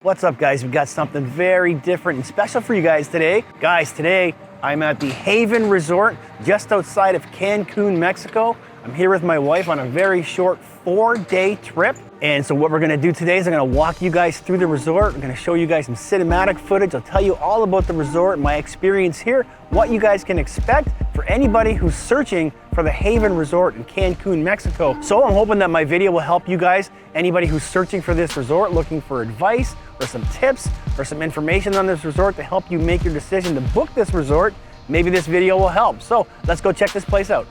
What's up, guys? We've got something very different and special for you guys today. Guys, today I'm at the Haven Resort just outside of Cancun, Mexico. I'm here with my wife on a very short 4-day trip. And so what we're gonna do today is I'm gonna walk you guys through the resort. I'm gonna show you guys some cinematic footage. I'll tell you all about the resort, my experience here, what you guys can expect for anybody who's searching for the Haven Resort in Cancun, Mexico. So I'm hoping that my video will help you guys, anybody who's searching for this resort, looking for advice or some tips or some information on this resort to help you make your decision to book this resort. Maybe this video will help. So let's go check this place out.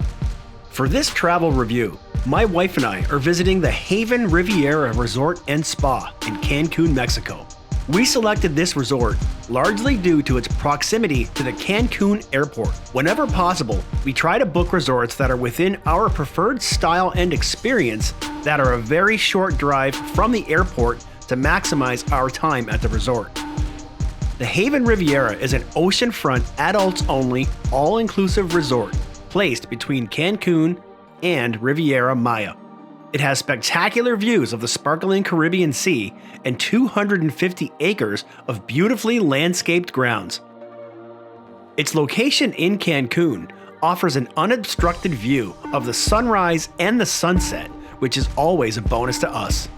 For this travel review, my wife and I are visiting the Haven Riviera Resort and Spa in Cancun, Mexico. We selected this resort largely due to its proximity to the Cancun airport. Whenever possible, we try to book resorts that are within our preferred style and experience that are a very short drive from the airport to maximize our time at the resort. The Haven Riviera is an oceanfront, adults-only, all-inclusive resort placed between Cancun and Riviera Maya. It has spectacular views of the sparkling Caribbean Sea and 250 acres of beautifully landscaped grounds. Its location in Cancun offers an unobstructed view of the sunrise and the sunset, which is always a bonus to us.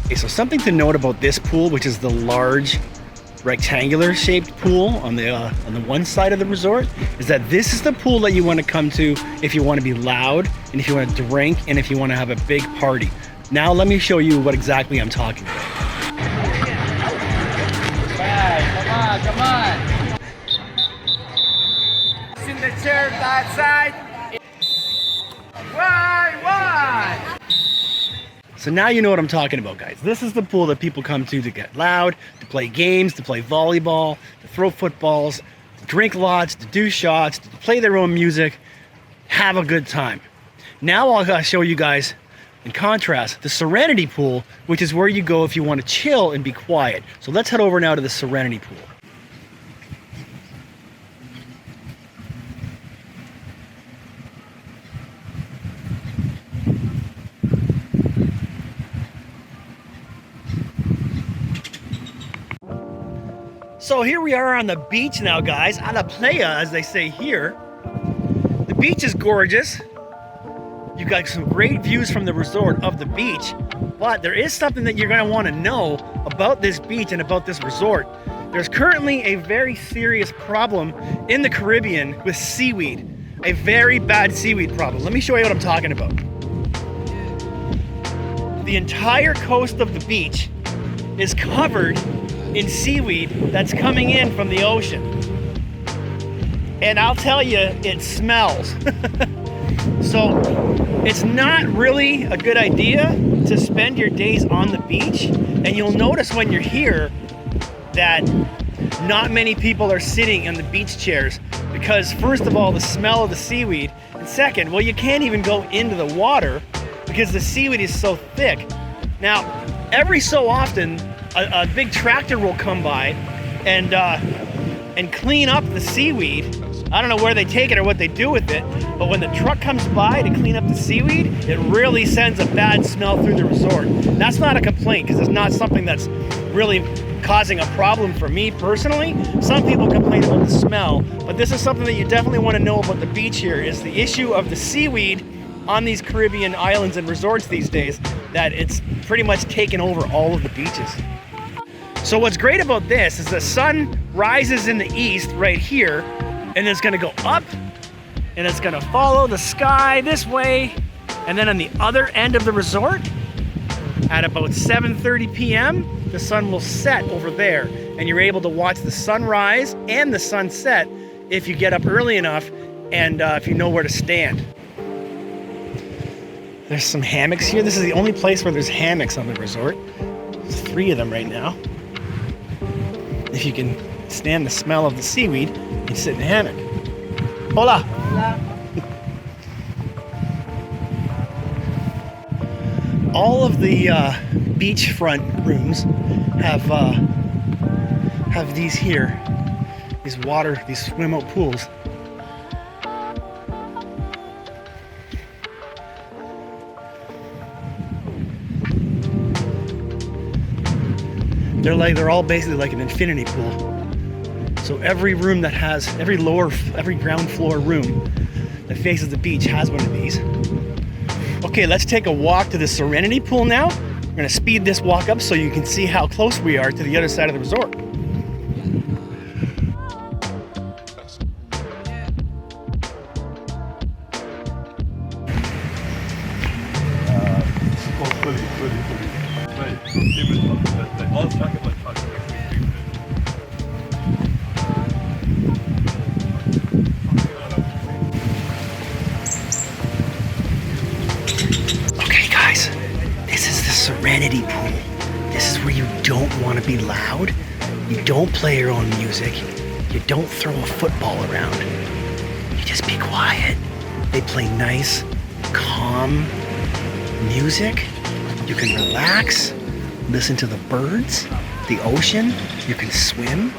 Okay, so something to note about this pool, which is the large rectangular shaped pool on the one side of the resort, is that this is the pool that you want to come to if you want to be loud and if you want to drink and if you want to have a big party. Now let me show you what exactly I'm talking about. Come on. In the chair that side. Why? So now you know what I'm talking about, guys. This is the pool that people come to get loud, to play games, to play volleyball, to throw footballs, to drink lots, to do shots, to play their own music, have a good time. Now I'll show you guys In contrast, the Serenity pool, which is where you go if you want to chill and be quiet. So let's head over now to the Serenity pool. So here we are on the beach now, guys, a la playa, as they say here. The beach is gorgeous. You've got some great views from the resort of the beach, but there is something that you're going to want to know about this beach and about this resort. There's currently a very serious problem in the Caribbean with seaweed, a very bad seaweed problem. Let me show you what I'm talking about. The entire coast of the beach is covered in seaweed that's coming in from the ocean. And I'll tell you, it smells. So it's not really a good idea to spend your days on the beach. And you'll notice when you're here that not many people are sitting in the beach chairs because, first of all, the smell of the seaweed, and second, well, you can't even go into the water because the seaweed is so thick. Now, every so often, a big tractor will come by and clean up the seaweed. I don't know where they take it or what they do with it, but when the truck comes by to clean up the seaweed, it really sends a bad smell through the resort. That's not a complaint because it's not something that's really causing a problem for me personally. Some people complain about the smell, but this is something that you definitely want to know about the beach here, is the issue of the seaweed on these Caribbean islands and resorts these days, that it's pretty much taken over all of the beaches. So what's great about this is the sun rises in the east right here, and it's gonna go up, and it's gonna follow the sky this way, and then on the other end of the resort, at about 7:30 p.m., the sun will set over there, and you're able to watch the sunrise and the sunset if you get up early enough and if you know where to stand. There's some hammocks here. This is the only place where there's hammocks on the resort. There's 3 of them right now. If you can stand the smell of the seaweed, you can sit in a hammock. Hola! Hola. All of the beachfront rooms have these here, these swim out pools. They're all basically like an infinity pool. So every room that has, every ground floor room that faces the beach has one of these. Okay, let's take a walk to the Serenity pool now. We're gonna speed this walk up so you can see how close we are to the other side of the resort. Okay guys, this is the Serenity pool. This is where you don't want to be loud, you don't play your own music, you don't throw a football around, you just be quiet. They play nice, calm music. You can relax, listen to the birds, the ocean, you can swim.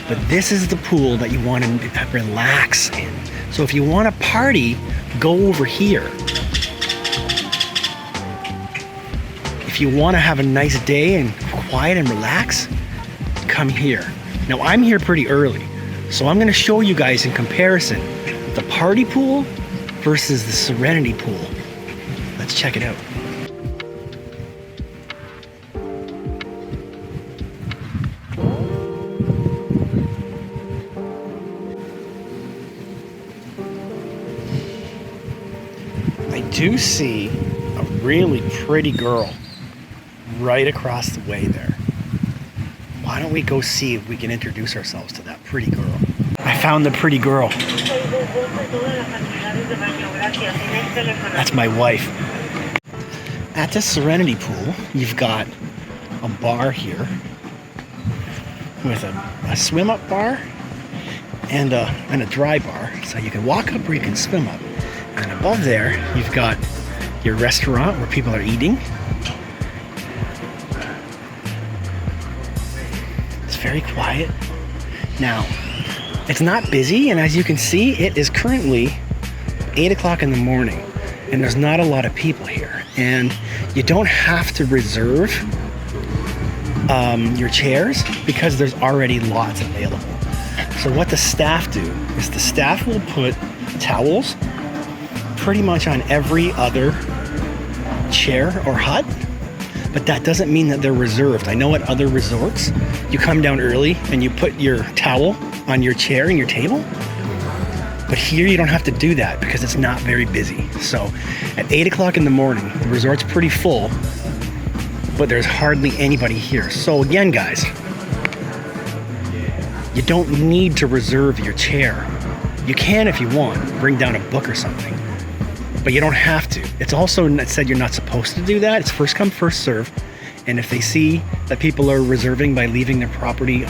But this is the pool that you want to relax in. So if you want to party, go over here. If you want to have a nice day and quiet and relax, come here. Now I'm here pretty early, so I'm going to show you guys in comparison the party pool versus the Serenity pool. Let's check it out. I do see a really pretty girl right across the way there. Why don't we go see if we can introduce ourselves to that pretty girl? I found the pretty girl. That's my wife. At the Serenity pool, you've got a bar here with a swim-up bar and a dry bar. So you can walk up or you can swim up. And above there, you've got your restaurant where people are eating. It's very quiet. Now, it's not busy, and as you can see, it is currently 8 o'clock in the morning, and there's not a lot of people here. And you don't have to reserve your chairs because there's already lots available. So what the staff do is the staff will put towels pretty much on every other chair or hut, but that doesn't mean that they're reserved. I know at other resorts, you come down early and you put your towel on your chair and your table, but here you don't have to do that because it's not very busy. So at 8 o'clock in the morning, the resort's pretty full, but there's hardly anybody here. So again, guys, you don't need to reserve your chair. You can if you want, bring down a book or something, but you don't have to. It's also said you're not supposed to do that. It's first come, first serve. And if they see that people are reserving by leaving their property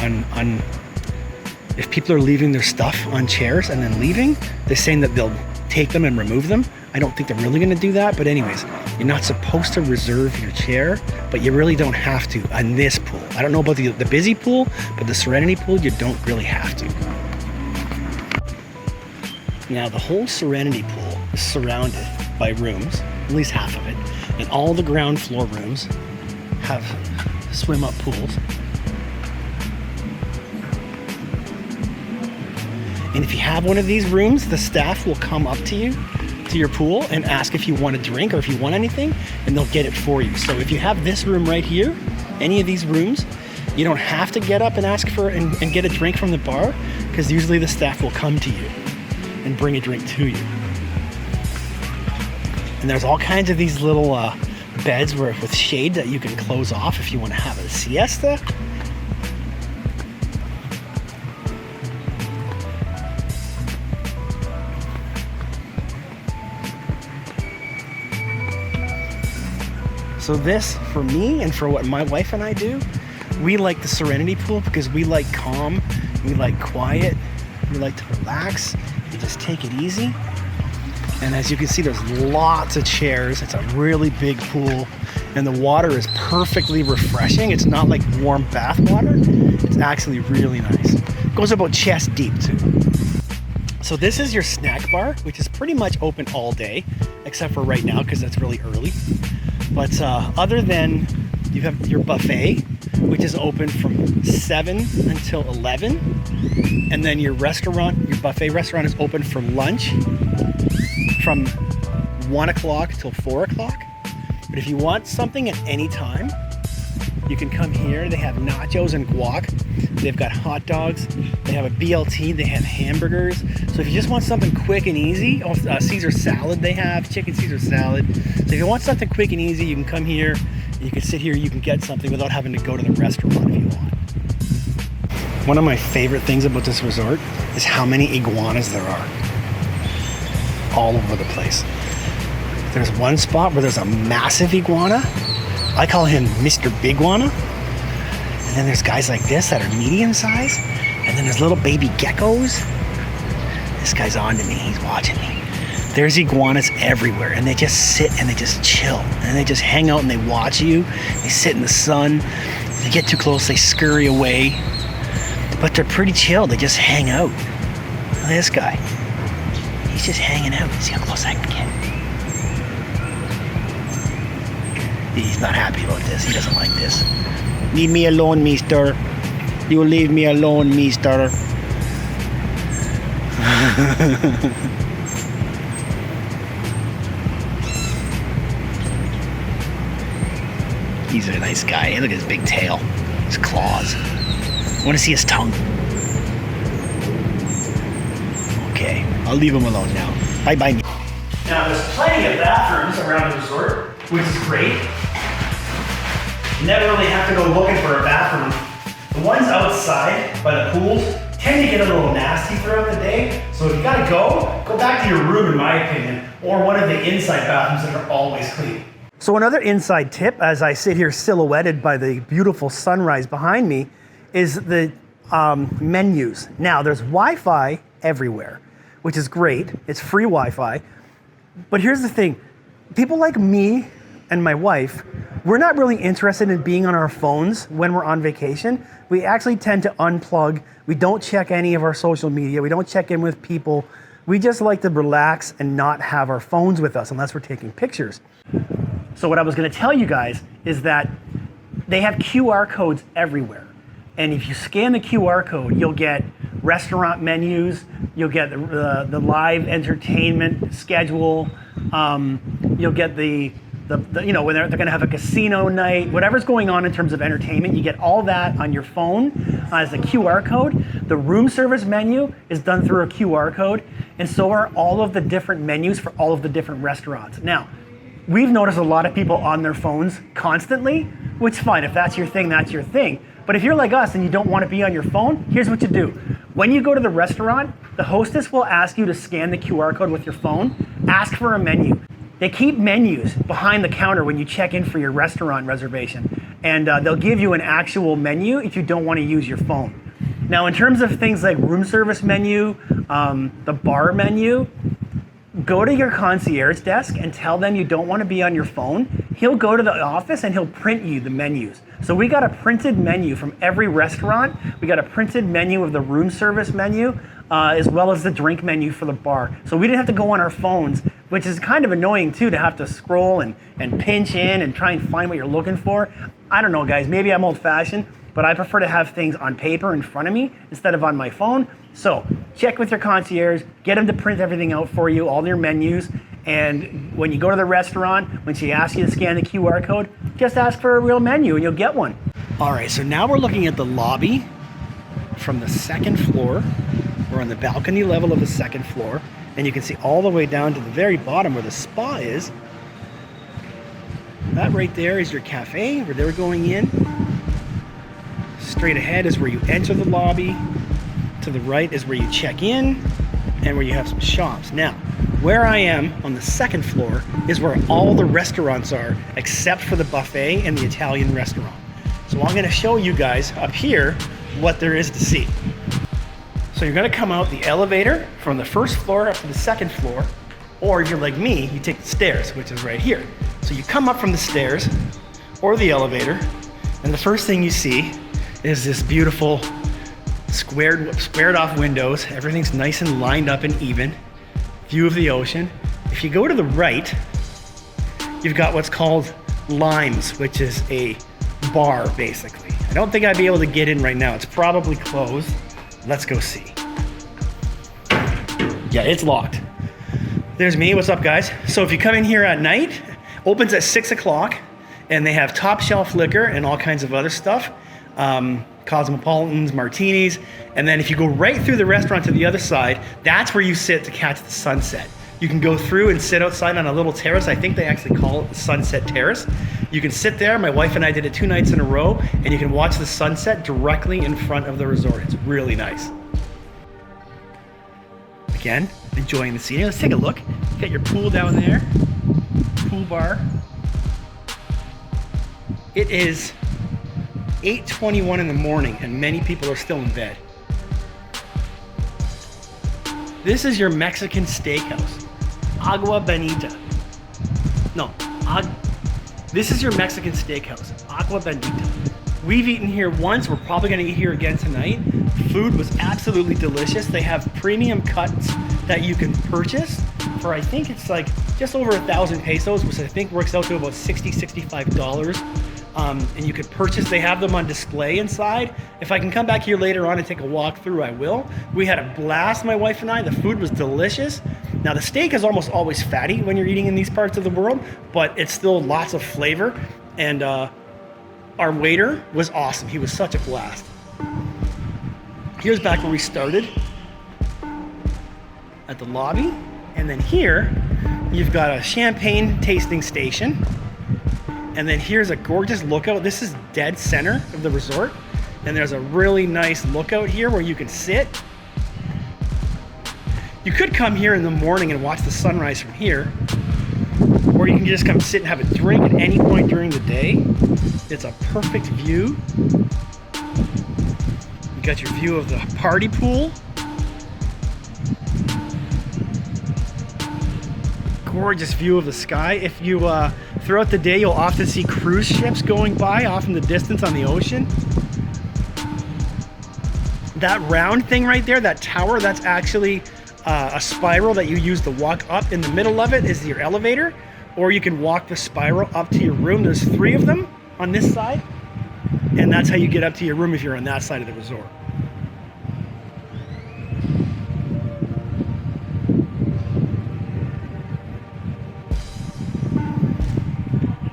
if people are leaving their stuff on chairs and then leaving, they're saying that they'll take them and remove them. I don't think they're really gonna do that, but anyways, you're not supposed to reserve your chair, but you really don't have to on this pool. I don't know about the busy pool, but the Serenity pool, you don't really have to. Now, the whole Serenity pool is surrounded by rooms, at least half of it, and all the ground floor rooms have swim-up pools. And if you have one of these rooms, the staff will come up to you, to your pool, and ask if you want a drink or if you want anything, and they'll get it for you. So if you have this room right here, any of these rooms, you don't have to get up and ask for and get a drink from the bar, because usually the staff will come to you and bring a drink to you. And there's all kinds of these little beds with shade that you can close off if you want to have a siesta. So this, for me and for what my wife and I do, we like the Serenity pool because we like calm, we like quiet, we like to relax, and just take it easy. And as you can see, there's lots of chairs. It's a really big pool, and the water is perfectly refreshing. It's not like warm bath water. It's actually really nice. It goes about chest deep too. So this is your snack bar, which is pretty much open all day, except for right now because it's really early. But other than, you have your buffet, which is open from 7 until 11. And then your restaurant, your buffet restaurant is open for lunch from 1 o'clock till 4 o'clock. But if you want something at any time, you can come here. They have nachos and guac. They've got hot dogs. They have a BLT. They have hamburgers. So if you just want something quick and easy, Caesar salad they have, chicken Caesar salad. So if you want something quick and easy, you can come here. And you can sit here. You can get something without having to go to the restaurant if you want. One of my favorite things about this resort is how many iguanas there are all over the place. There's one spot where there's a massive iguana. I call him Mr. Biguana. And then there's guys like this that are medium size. And then there's little baby geckos. This guy's on to me, he's watching me. There's iguanas everywhere, and they just sit and they just chill. And they just hang out and they watch you. They sit in the sun. If they get too close, they scurry away. But they're pretty chill, they just hang out. Look at this guy. He's just hanging out. See how close I can get. He's not happy about this. He doesn't like this. Leave me alone, mister. You leave me alone, mister. He's a nice guy. Look at his big tail. His claws. I want to see his tongue. Okay, I'll leave him alone now. Bye-bye. Now, there's plenty of bathrooms around the resort, which is great. You never really have to go looking for a bathroom. The ones outside by the pools tend to get a little nasty throughout the day. So if you gotta go back to your room, in my opinion, or one of the inside bathrooms that are always clean. So another inside tip, as I sit here silhouetted by the beautiful sunrise behind me, is the menus. Now, there's Wi-Fi everywhere, which is great. It's free Wi-Fi. But here's the thing. people like me and my wife, we're not really interested in being on our phones when we're on vacation. We actually tend to unplug. We don't check any of our social media. We don't check in with people. We just like to relax and not have our phones with us unless we're taking pictures. So what I was gonna tell you guys is that they have QR codes everywhere. And if you scan the QR code, you'll get restaurant menus, you'll get the live entertainment schedule, you'll get the you know, when they're gonna have a casino night, whatever's going on in terms of entertainment, you get all that on your phone as a QR code. The room service menu is done through a QR code, and so are all of the different menus for all of the different restaurants. Now, we've noticed a lot of people on their phones constantly, which is fine. If that's your thing, that's your thing. But if you're like us and you don't want to be on your phone, here's what you do. When you go to the restaurant, the hostess will ask you to scan the QR code with your phone, ask for a menu. They keep menus behind the counter when you check in for your restaurant reservation. And they'll give you an actual menu if you don't want to use your phone. Now, in terms of things like room service menu, the bar menu, go to your concierge desk and tell them you don't want to be on your phone. He'll go to the office and he'll print you the menus. So we got a printed menu from every restaurant. We got a printed menu of the room service menu, as well as the drink menu for the bar. So we didn't have to go on our phones, which is kind of annoying too, to have to scroll and pinch in and try and find what you're looking for. I don't know, guys, maybe I'm old fashioned, but I prefer to have things on paper in front of me instead of on my phone. So check with your concierge, get them to print everything out for you, all your menus. And when you go to the restaurant, when she asks you to scan the QR code, just ask for a real menu and you'll get one. All right, so now we're looking at the lobby from the second floor. We're on the balcony level of the second floor, and you can see all the way down to the very bottom where the spa is. That right there is your cafe where they're going in. Straight ahead is where you enter the lobby. To the right is where you check in and where you have some shops. Now, where I am on the second floor is where all the restaurants are except for the buffet and the Italian restaurant. So I'm gonna show you guys up here what there is to see. So you're gonna come out the elevator from the first floor up to the second floor, or if you're like me, you take the stairs, which is right here. So you come up from the stairs or the elevator, and the first thing you see is this beautiful squared off windows. Everything's nice and lined up and even. View of the ocean. If you go to the right, you've got what's called Limes, which is a bar, basically. I don't think I'd be able to get in right now. It's probably closed. Let's go see. Yeah, it's locked. There's me. What's up, guys? So if you come in here at night, opens at 6 o'clock, and they have top shelf liquor and all kinds of other stuff. Cosmopolitans, martinis, and then if you go right through the restaurant to the other side, that's where you sit to catch the sunset. You can go through and sit outside on a little terrace. I think they actually call it the Sunset Terrace. You can sit there. My wife and I did it 2 nights in a row, and you can watch the sunset directly in front of the resort. It's really nice. Again, enjoying the scenery. Let's take a look. You got your pool down there, pool bar. It is 8:21 in the morning and many people are still in bed. This is your Mexican steakhouse, Agua Bonita. No, this is your Mexican steakhouse, Agua Bonita. We've eaten here once, we're probably gonna eat here again tonight. Food was absolutely delicious. They have premium cuts that you can purchase for, I think it's like just over 1,000 pesos, which I think works out to about $60, $65. And you could purchase, they have them on display inside. If I can come back here later on and take a walk through, I will. We had a blast, my wife and I. The food was delicious. Now the steak is almost always fatty when you're eating in these parts of the world, but it's still lots of flavor. And our waiter was awesome. He was such a blast. Here's back where we started, at the lobby. And then here, you've got a champagne tasting station. And then here's a gorgeous lookout. This is dead center of the resort. And there's a really nice lookout here where you can sit. You could come here in the morning and watch the sunrise from here. Or you can just come sit and have a drink at any point during the day. It's a perfect view. You got your view of the party pool. gorgeous view of the sky. If you, throughout the day, you'll often see cruise ships going by off in the distance on the ocean. That round thing right there, that tower, that's actually a spiral that you use to walk up. In the middle of it is your elevator, or you can walk the spiral up to your room. There's 3 of them on this side, and that's how you get up to your room if you're on that side of the resort.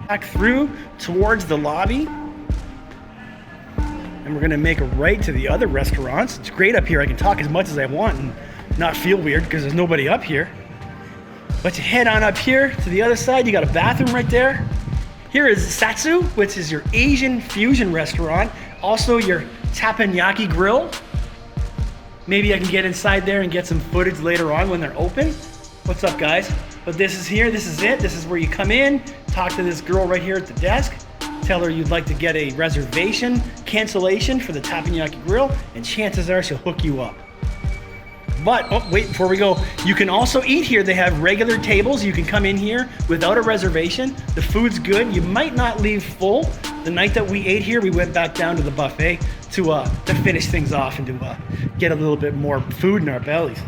Back through towards the lobby, and we're gonna make a right to the other restaurants. It's great up here. I can talk as much as I want and not feel weird because there's nobody up here. But you head on up here to the other side. You got a bathroom right there. Here is Satsu, which is your Asian fusion restaurant. Also your teppanyaki grill. Maybe I can get inside there and get some footage later on when they're open. What's up, guys? But this is here, this is it. This is where you come in, talk to this girl right here at the desk, tell her you'd like to get a reservation cancellation for the teppanyaki grill, and chances are she'll hook you up. But, oh, wait, before we go, you can also eat here. They have regular tables. You can come in here without a reservation. The food's good. You might not leave full. The night that we ate here, we went back down to the buffet to finish things off and to get a little bit more food in our bellies.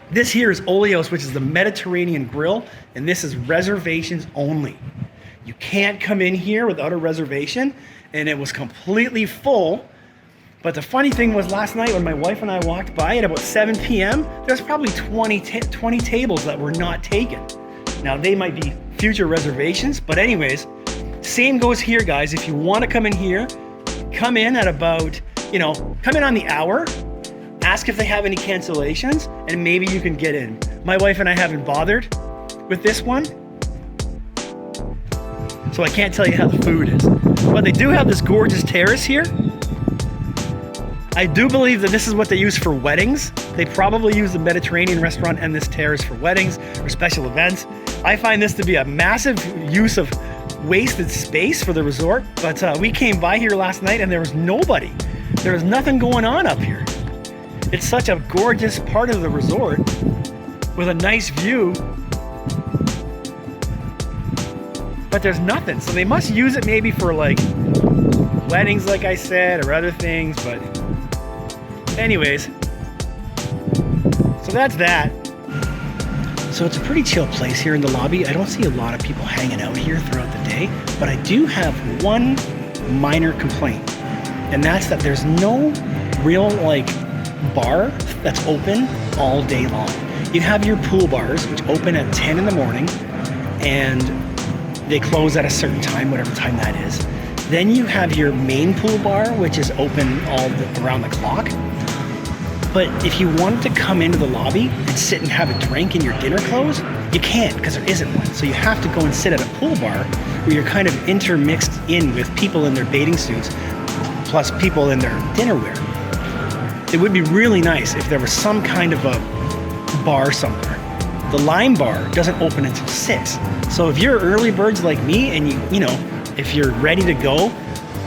This here is Oleos, which is the Mediterranean grill, and this is reservations only. You can't come in here without a reservation, and it was completely full. But the funny thing was last night when my wife and I walked by at about 7 p.m., there's probably 20 tables that were not taken. Now they might be future reservations, but anyways, same goes here, guys. If you want to come in here, come in at about, come in on the hour, ask if they have any cancellations, and maybe you can get in. My wife and I haven't bothered with this one, so I can't tell you how the food is. But they do have this gorgeous terrace here. I do believe that this is what they use for weddings. They probably use the Mediterranean restaurant and this terrace for weddings or special events. I find this to be a massive use of wasted space for the resort, but we came by here last night and there was nobody. There was nothing going on up here. It's such a gorgeous part of the resort with a nice view, but there's nothing. So they must use it maybe for like weddings, like I said, or other things, but anyways, so that's that. So it's a pretty chill place here in the lobby. I don't see a lot of people hanging out here throughout the day, but I do have one minor complaint, and that's that there's no real bar that's open all day long. You have your pool bars, which open at 10 in the morning, and they close at a certain time, whatever time that is. Then you have your main pool bar, which is open around the clock. But if you wanted to come into the lobby and sit and have a drink in your dinner clothes, you can't because there isn't one. So you have to go and sit at a pool bar where you're kind of intermixed in with people in their bathing suits plus people in their dinner wear. It would be really nice if there was some kind of a bar somewhere. The Lime Bar doesn't open until 6. So if you're early birds like me and if you're ready to go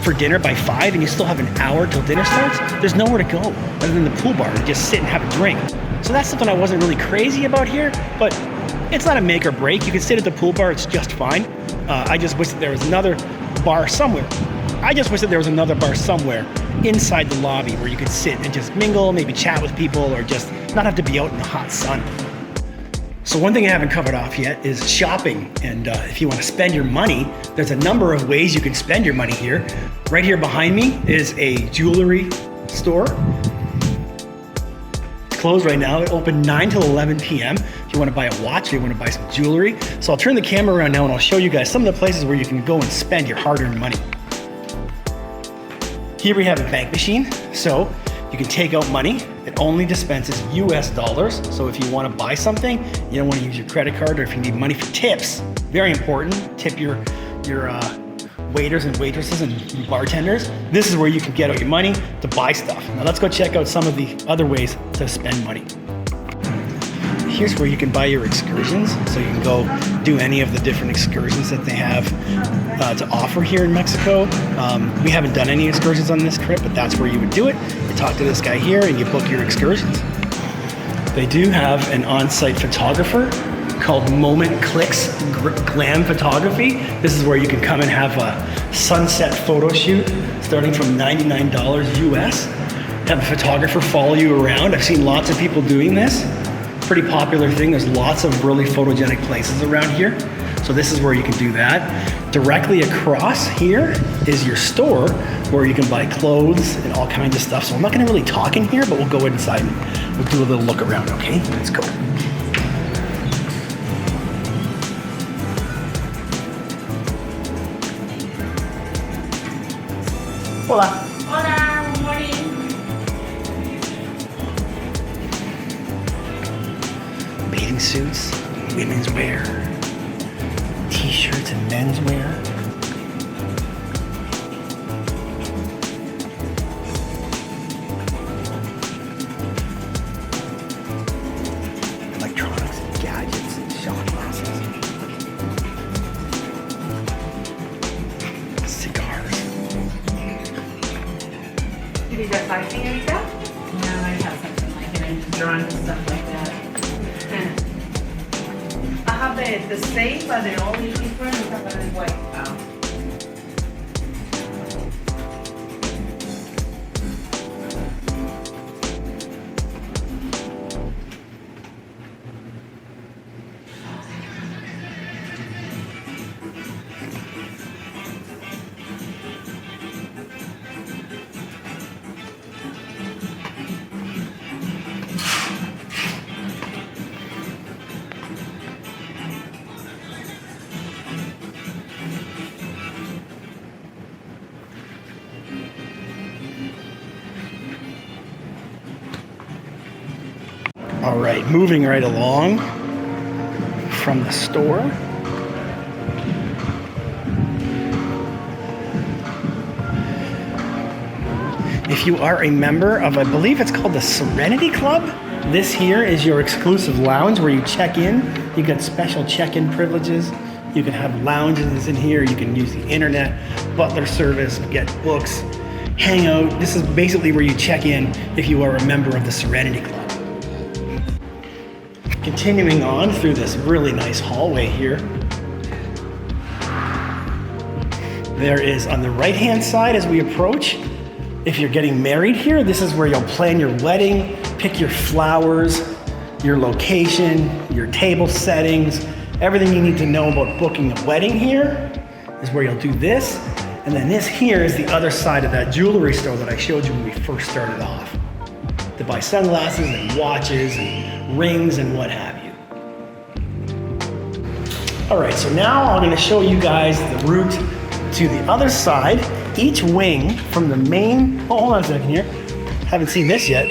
for dinner by 5 and you still have an hour till dinner starts, there's nowhere to go other than the pool bar to just sit and have a drink. So that's something I wasn't really crazy about here, but it's not a make or break. You can sit at the pool bar, it's just fine. I just wish that there was another bar somewhere. Inside the lobby where you could sit and just mingle, maybe chat with people, or just not have to be out in the hot sun. So one thing I haven't covered off yet is shopping. And if you want to spend your money, there's a number of ways you can spend your money here. Right here behind me is a jewelry store. It's closed right now. It opened 9 till 11 p.m. If you want to buy a watch, or you want to buy some jewelry. So I'll turn the camera around now and I'll show you guys some of the places where you can go and spend your hard-earned money. Here we have a bank machine. So you can take out money. It only dispenses US dollars. So if you want to buy something, you don't want to use your credit card, or if you need money for tips, very important, tip your waiters and waitresses and bartenders. This is where you can get out your money to buy stuff. Now let's go check out some of the other ways to spend money. Here's where you can buy your excursions. So you can go do any of the different excursions that they have to offer here in Mexico. We haven't done any excursions on this trip, but that's where you would do it. You talk to this guy here and you book your excursions. They do have an on-site photographer called Moment Clicks Glam Photography. This is where you can come and have a sunset photo shoot starting from $99 US. Have a photographer follow you around. I've seen lots of people doing this. Pretty popular thing. There's lots of really photogenic places around here. So this is where you can do that. Directly across here is your store where you can buy clothes and all kinds of stuff. So I'm not gonna really talk in here, but we'll go inside and we'll do a little look around, okay? Let's go. Hola. Hola, good morning. Bathing suits, women's wear, t-shirts and men's wear. Electronics and gadgets and shot glasses. Cigars. You need that 5 señorita? No, I have something like it. I'm drawn to stuff like that. I have the same, but the only difference is that it's white. All right, moving right along from the store. If you are a member of, I believe it's called the Serenity Club, this here is your exclusive lounge where you check in. You get special check-in privileges. You can have lounges in here. You can use the internet, butler service, get books, hang out. This is basically where you check in if you are a member of the Serenity Club. Continuing on through this really nice hallway here. There is on the right-hand side as we approach, if you're getting married here, this is where you'll plan your wedding, pick your flowers, your location, your table settings, everything you need to know about booking a wedding here is where you'll do this. And then this here is the other side of that jewelry store that I showed you when we first started off. To buy sunglasses and watches and rings and what have you. All right, so now I'm gonna show you guys the route to the other side. Each wing from the main, oh, hold on a second here. Haven't seen this yet.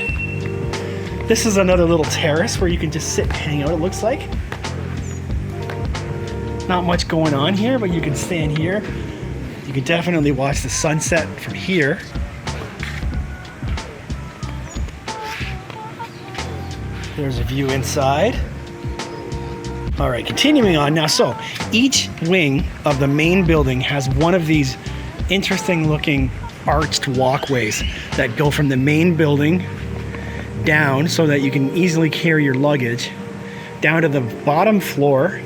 This is another little terrace where you can just sit and hang out, it looks like. Not much going on here, but you can stand here. You can definitely watch the sunset from here. There's a view inside. All right, continuing on now. So each wing of the main building has one of these interesting looking arched walkways that go from the main building down so that you can easily carry your luggage down to the bottom floor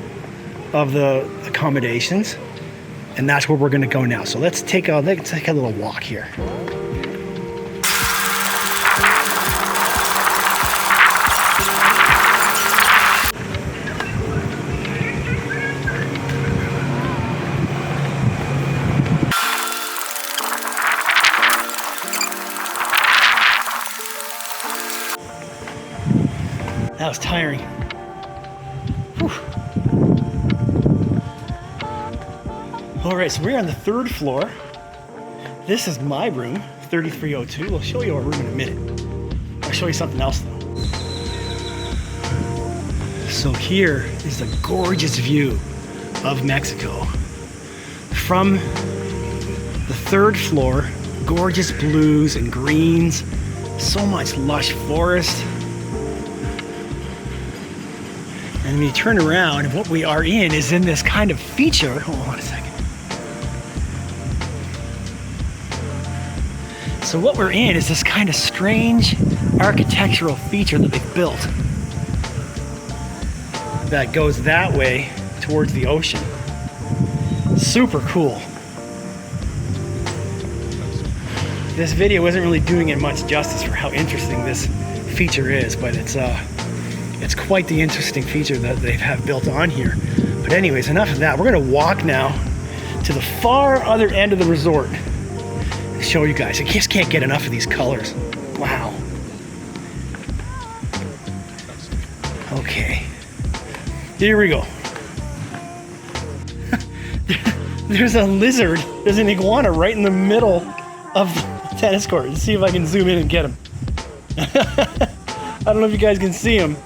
of the accommodations. And that's where we're gonna go now. So let's take a little walk here. That was tiring. Whew. All right, so we're on the 3rd floor. This is my room, 3302. We'll show you our room in a minute. I'll show you something else though. So here is a gorgeous view of Mexico. From the 3rd floor, gorgeous blues and greens, so much lush forest. And when you turn around, what we are in is in this kind of feature. Hold on a second. So what we're in is this kind of strange architectural feature that they've built. that goes that way towards the ocean. Super cool. This video isn't really doing it much justice for how interesting this feature is, but it's quite the interesting feature that they have built on here. But anyways, enough of that. We're gonna walk now to the far other end of the resort and show you guys. I just can't get enough of these colors. Wow. Okay, here we go. There's a lizard, there's an iguana right in the middle of the tennis court. Let's see if I can zoom in and get him. I don't know if you guys can see him.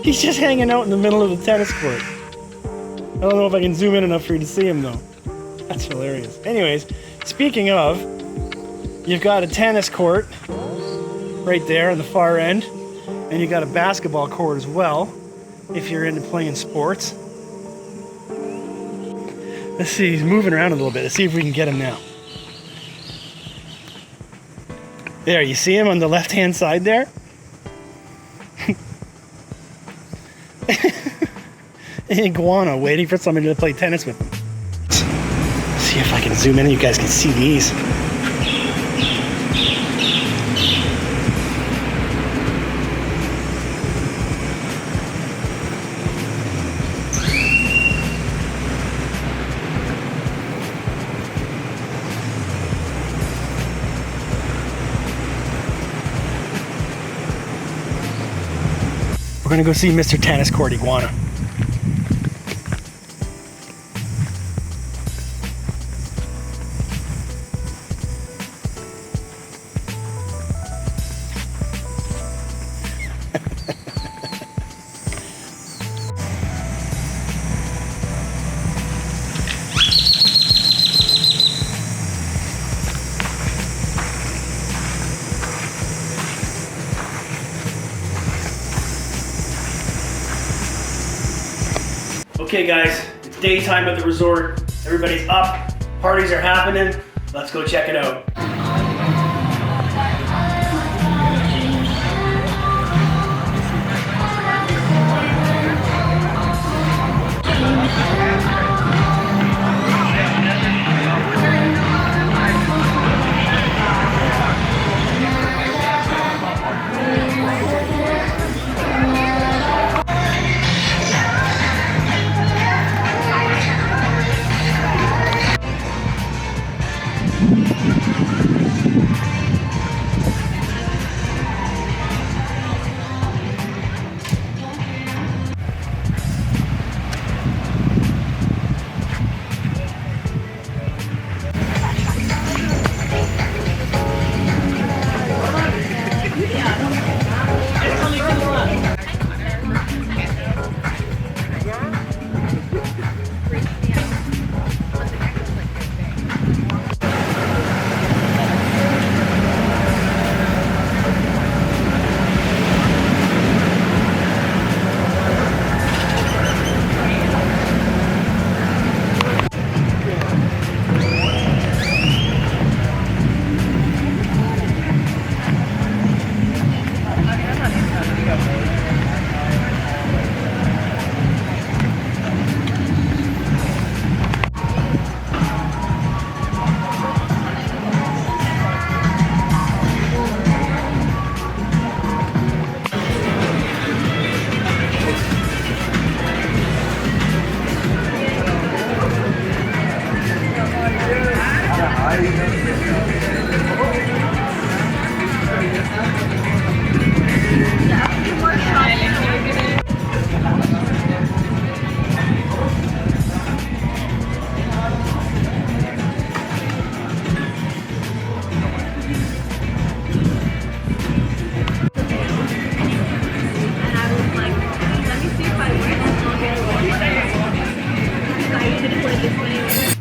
He's just hanging out in the middle of the tennis court. I don't know if I can zoom in enough for you to see him though. That's hilarious. Anyways, speaking of, you've got a tennis court right there on the far end, and you got a basketball court as well if you're into playing sports. Let's see, he's moving around a little bit. Let's see if we can get him now. There, you see him on the left hand side there? An iguana waiting for somebody to play tennis with him. Let's see if I can zoom in and you guys can see these. We're gonna go see Mr. Tennis Court Iguana. Okay guys, it's daytime at the resort. Everybody's up, parties are happening. Let's go check it out.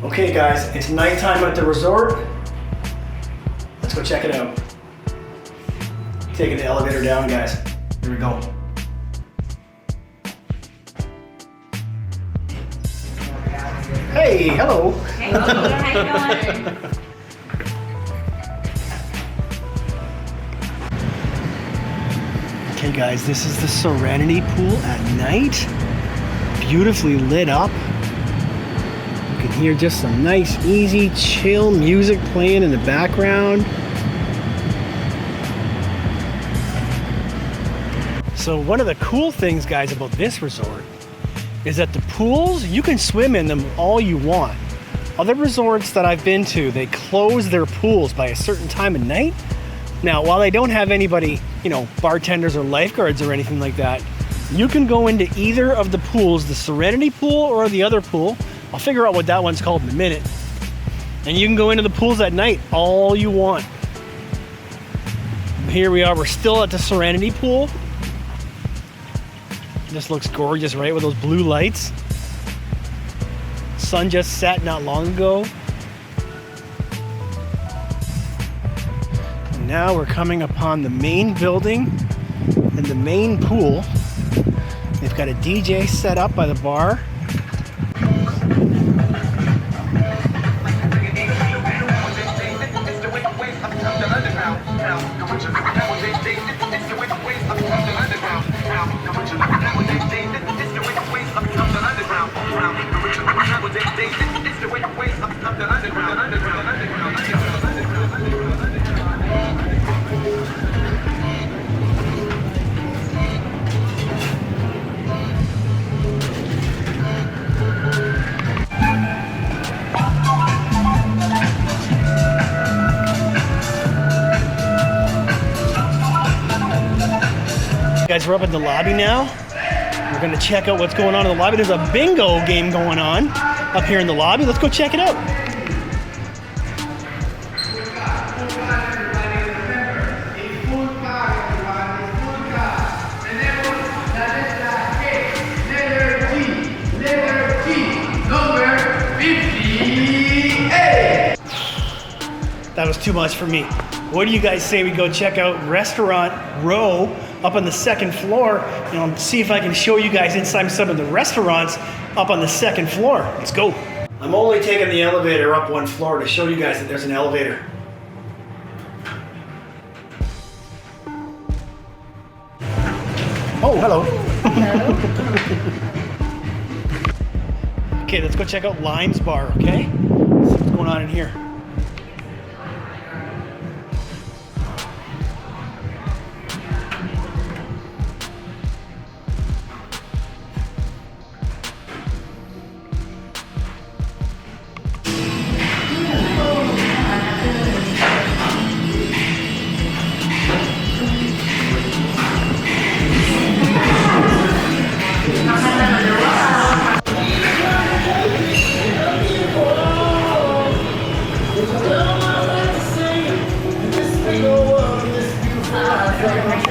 Okay guys, it's nighttime at the resort. Let's go check it out. Taking the elevator down, guys. Here we go. Hey, hello. Hey, how you doing? Okay guys, this is the Serenity pool at night. Beautifully lit up. You can hear just some nice, easy, chill music playing in the background. So one of the cool things, guys, about this resort is that the pools, you can swim in them all you want. Other resorts that I've been to, they close their pools by a certain time of night. Now, while they don't have anybody, you know, bartenders or lifeguards or anything like that, you can go into either of the pools, the Serenity pool or the other pool. I'll figure out what that one's called in a minute. And you can go into the pools at night all you want. Here we are, we're still at the Serenity pool. This looks gorgeous, right, with those blue lights. Sun just set not long ago. And now we're coming upon the main building and the main pool. They've got a DJ set up by the bar. Guys, we're up in the lobby now. We're gonna check out what's going on in the lobby. There's a bingo game going on up here in the lobby. Let's go check it out. That was too much for me. What do you guys say we go check out Restaurant Row up on the second floor, and see if I can show you guys inside some of the restaurants up on the second floor. Let's go. I'm only taking the elevator up one floor to show you guys that there's an elevator. Oh, hello. Okay, let's go check out Lime's Bar, okay? See what's going on in here.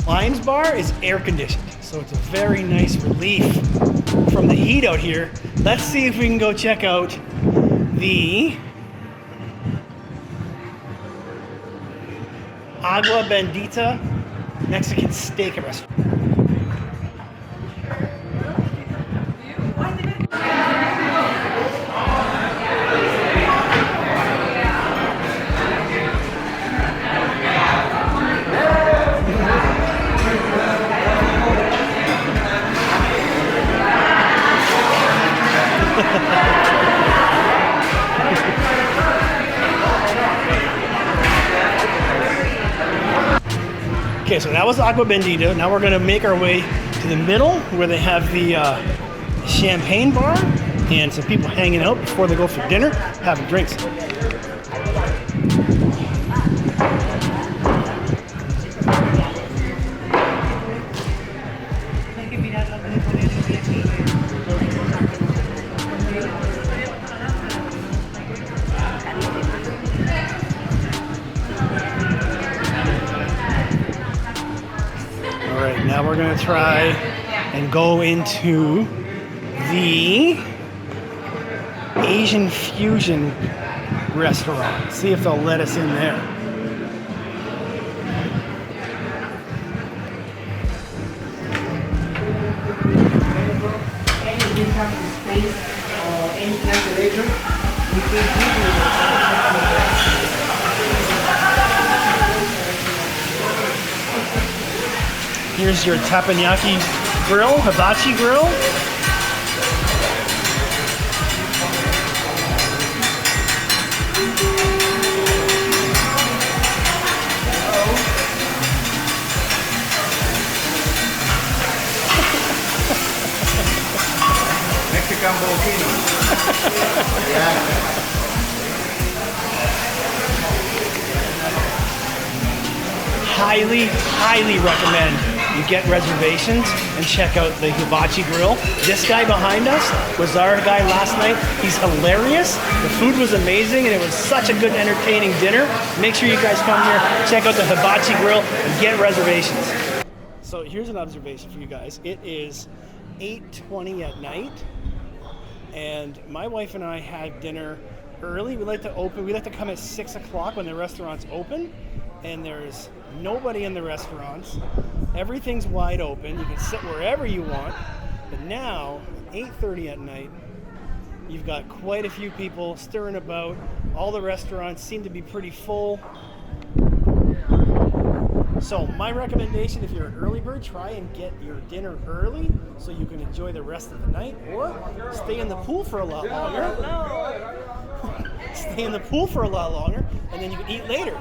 Lime's Bar is air conditioned, so it's a very nice relief from the heat out here. Let's see if we can go check out the Agua Bendita Mexican steak restaurant. Okay, so that was Agua Bendita. Now we're gonna make our way to the middle where they have the champagne bar and some people hanging out before they go for dinner, having drinks. Alright, now we're going to try and go into the Asian Fusion restaurant. See if they'll let us in there. Here's your teppanyaki grill, hibachi grill. Mexican volcano. Highly recommend you get reservations and check out the hibachi grill. This guy behind us was our guy last night. He's hilarious. The food was amazing and it was such a good entertaining dinner. Make sure you guys come here, check out the hibachi grill and get reservations. So here's an observation for you guys. It is 8:20 at night and my wife and I had dinner early. We like to come at 6 o'clock when the restaurant's open, and there's nobody in the restaurants. Everything's wide open. You can sit wherever you want. But now, 8:30 at night, you've got quite a few people stirring about. All the restaurants seem to be pretty full. So my recommendation, if you're an early bird, try and get your dinner early so you can enjoy the rest of the night, or stay in the pool for a lot longer. Stay in the pool for a lot longer, and then you can eat later.